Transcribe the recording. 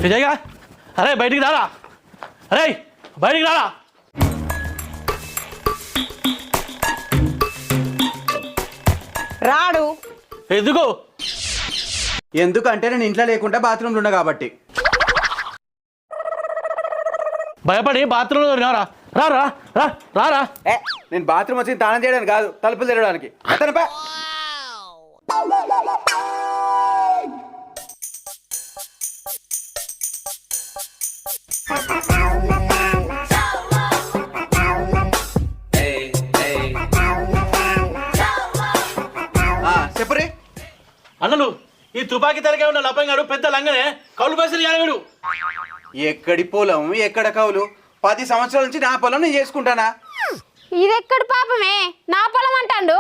విజయ్గా అరే బయటికి రారా, అరే బయటికి రారా. రాడు. ఎందుకు? ఎందుకంటే నేను ఇంట్లో లేకుండా బాత్రూమ్లో ఉన్నా కాబట్టి. భయపడి బాత్రూంలో రారా, రారా రా రారా. నేను బాత్రూమ్ వచ్చి తాళం చేయడానికి కాదు, తలుపులు తెరవడానికి. అతనిపై చెప్పురే అన్నలు ఈ తుపాకీ తరగే ఉన్న లపంగాడు పెద్ద లంగనే కౌలు పైసలు ఇవ్వడు. ఎక్కడి పొలం ఎక్కడ కౌలు? 10 సంవత్సరాల నుంచి నా పొలం నేను చేసుకుంటానా? ఇదెక్కడి పాపమే, నా పొలం అంటాండు.